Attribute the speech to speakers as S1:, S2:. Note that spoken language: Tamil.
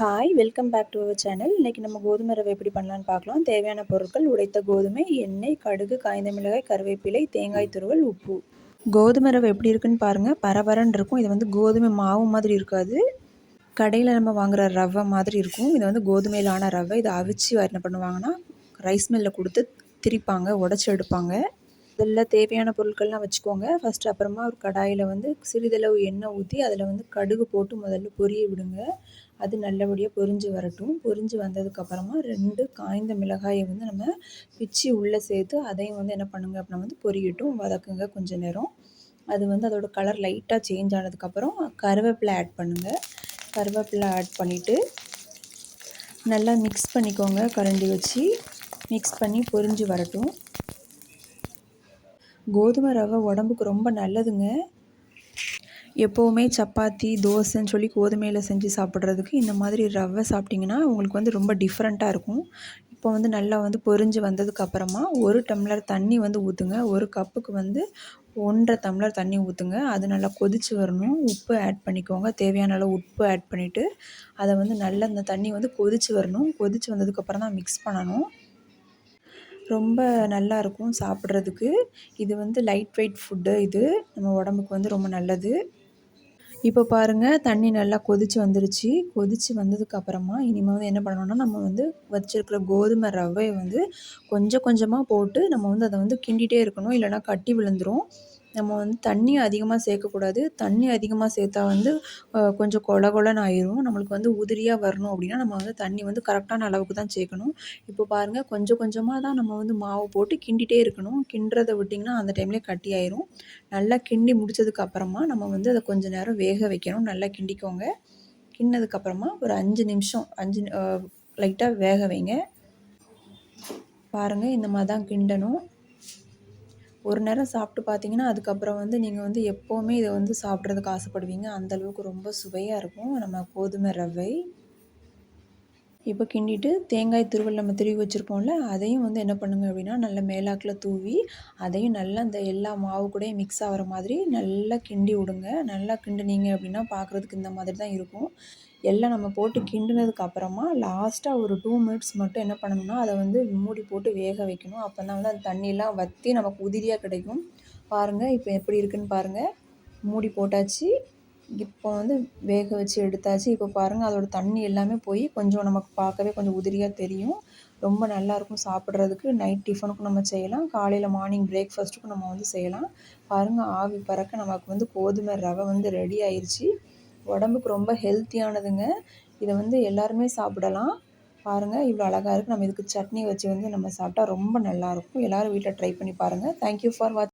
S1: Hi, welcome back to our channel. இன்றைக்கி நம்ம கோதுமை ரவை எப்படி பண்ணலான்னு பார்க்கலாம். தேவையான பொருட்கள்: உடைத்த கோதுமை, எண்ணெய், கடுகு, காய்ந்த மிளகாய், கருவேப்பிலை, தேங்காய் துருவல், உப்பு. கோதுமை ரவை எப்படி இருக்குன்னு பாருங்கள். பரபரன்னு இருக்கும். இது கோதுமை மாவு மாதிரி இருக்காது. கடையில் நம்ம வாங்குகிற ரவை மாதிரி இருக்கும். இது கோதுமையிலான ரவை. இதை அவிச்சு என்ன பண்ணுவாங்கன்னா, ரைஸ் மில்லில் கொடுத்து திரிப்பாங்க, உடச்சி எடுப்பாங்க. இதில் தேவையான பொருட்கள்லாம் வச்சுக்கோங்க. ஃபஸ்ட்டு அப்புறமா ஒரு கடாயில் சிறிதளவு எண்ணெய் ஊற்றி அதில் கடுகு போட்டு முதல்ல பொரிய விடுங்க. அது நல்லபடியாக பொரிஞ்சு வரட்டும். பொரிஞ்சு வந்ததுக்கப்புறமா 2 காய்ந்த மிளகாயை நம்ம பிச்சு உள்ளே சேர்த்து அதையும் என்ன பண்ணுங்க அப்படின்னா பொரியட்டும், வதக்குங்க கொஞ்சம் நேரம். அது அதோட கலர் லைட்டாக சேஞ்ச் ஆனதுக்கப்புறம் கருவேப்பிலை ஆட் பண்ணுங்கள். கருவேப்பிலை ஆட் பண்ணிவிட்டு நல்லா மிக்ஸ் பண்ணிக்கோங்க. கரண்டி வச்சு மிக்ஸ் பண்ணி பொரிஞ்சு வரட்டும். கோதுமை ரவை உடம்புக்கு ரொம்ப நல்லதுங்க. எப்போவுமே சப்பாத்தி, தோசைன்னு சொல்லி கோதுமையில் செஞ்சு சாப்பிட்றதுக்கு இந்த மாதிரி ரவை சாப்பிட்டிங்கன்னா உங்களுக்கு ரொம்ப டிஃப்ரெண்ட்டாக இருக்கும். இப்போ நல்லா பொரிஞ்சு வந்ததுக்கப்புறமா 1 டம்ளர் தண்ணி ஊற்றுங்க. 1 கப்புக்கு 1½ டம்ளர் தண்ணி ஊற்றுங்க. அது நல்லா கொதித்து வரணும். உப்பு ஆட் பண்ணிக்கோங்க. தேவையான அளவு உப்பு ஆட் பண்ணிவிட்டு அதை நல்லா இந்த தண்ணி கொதித்து வரணும். கொதித்து வந்ததுக்கப்புறம் தான் மிக்ஸ் பண்ணணும். ரொம்ப நல்லாயிருக்கும் சாப்பிட்றதுக்கு. இது லைட் வெயிட் ஃபுட்டு. இது நம்ம உடம்புக்கு ரொம்ப நல்லது. இப்போ பாருங்கள், தண்ணி நல்லா கொதித்து வந்துருச்சு. கொதித்து வந்ததுக்கப்புறமா இனிமேல் என்ன பண்ணணும்னா, நம்ம வச்சுருக்கிற கோதுமை ரவையை கொஞ்சம் கொஞ்சமாக போட்டு நம்ம அதை கிண்டிகிட்டே இருக்கணும். இல்லைனா கட்டி விழுந்துடும். நம்ம தண்ணி அதிகமாக சேர்க்கக்கூடாது. தண்ணி அதிகமாக சேர்த்தா கொஞ்சம் கொல கொலன்னு ஆயிரும். நம்மளுக்கு உதிரியாக வரணும் அப்படின்னா நம்ம தண்ணி கரெக்டான அளவுக்கு தான் சேர்க்கணும். இப்போ பாருங்கள், கொஞ்சம் கொஞ்சமாக தான் நம்ம மாவு போட்டு கிண்டிகிட்டே இருக்கணும். கிண்டுறதை விட்டிங்கன்னா அந்த டைம்லேயே கட்டி ஆயிரும். நல்லா கிண்டி முடித்ததுக்கப்புறமா நம்ம அதை கொஞ்சம் நேரம் வேக வைக்கணும். நல்லா கிண்டிக்கோங்க. கிண்டினதுக்கப்புறமா ஒரு 5 நிமிஷம் லைட்டாக வேக வைங்க. பாருங்கள், இந்த மாதிரி தான் கிண்டணும். ஒரு நேரம் சாப்பிட்டு பார்த்தீங்கன்னா அதுக்கப்புறம் நீங்கள் எப்போவுமே இதை சாப்பிட்றதுக்கு ஆசைப்படுவீங்க. அந்தளவுக்கு ரொம்ப சுவையாக இருக்கும் நம்ம கோதுமை ரவை. இப்போ கிண்டிட்டு தேங்காய் துருவல் நம்ம துருவி வச்சுருப்போம்ல, அதையும் என்ன பண்ணுங்க அப்படின்னா நல்லா மேலாக்கில் தூவி அதையும் நல்லா இந்த எல்லா மாவு கூடயும் மிக்ஸ் ஆகிற மாதிரி நல்லா கிண்டி விடுங்க. நல்லா கிண்டுனீங்க அப்படின்னா பார்க்குறதுக்கு இந்த மாதிரி தான் இருக்கும். எல்லாம் நம்ம போட்டு கிண்டினதுக்கு அப்புறமா லாஸ்ட்டாக ஒரு 2 மினிட்ஸ் மட்டும் என்ன பண்ணணும்னா அதை மூடி போட்டு வேக வைக்கணும். அப்போ தான் அந்த தண்ணியெல்லாம் வற்றி நமக்கு உதிரியாக கிடைக்கும். பாருங்கள், இப்போ எப்படி இருக்குன்னு பாருங்கள். மூடி போட்டாச்சு. இப்போ வேக வச்சு எடுத்தாச்சு. இப்போ பாருங்கள், அதோட தண்ணி எல்லாமே போய் கொஞ்சம் நமக்கு பார்க்கவே கொஞ்சம் உதிரியாக தெரியும். ரொம்ப நல்லாயிருக்கும் சாப்பிட்றதுக்கு. நைட் டிஃபனுக்கும் நம்ம செய்யலாம். காலையில் மார்னிங் பிரேக்ஃபாஸ்ட்டுக்கும் நம்ம செய்யலாம். பாருங்கள், ஆவி பறக்க நமக்கு கோதுமை ரவை ரெடி ஆயிடுச்சு. உடம்புக்கு ரொம்ப ஹெல்த்தியானதுங்க. இதை எல்லாருமே சாப்பிடலாம். பாருங்கள், இவ்வளோ அழகாக இருக்குது. நம்ம இதுக்கு சட்னி வச்சு நம்ம சாப்பிட்டா ரொம்ப நல்லாயிருக்கும். எல்லோரும் வீட்டில் ட்ரை பண்ணி பாருங்கள். தேங்க்யூ ஃபார் வாட்சிங்.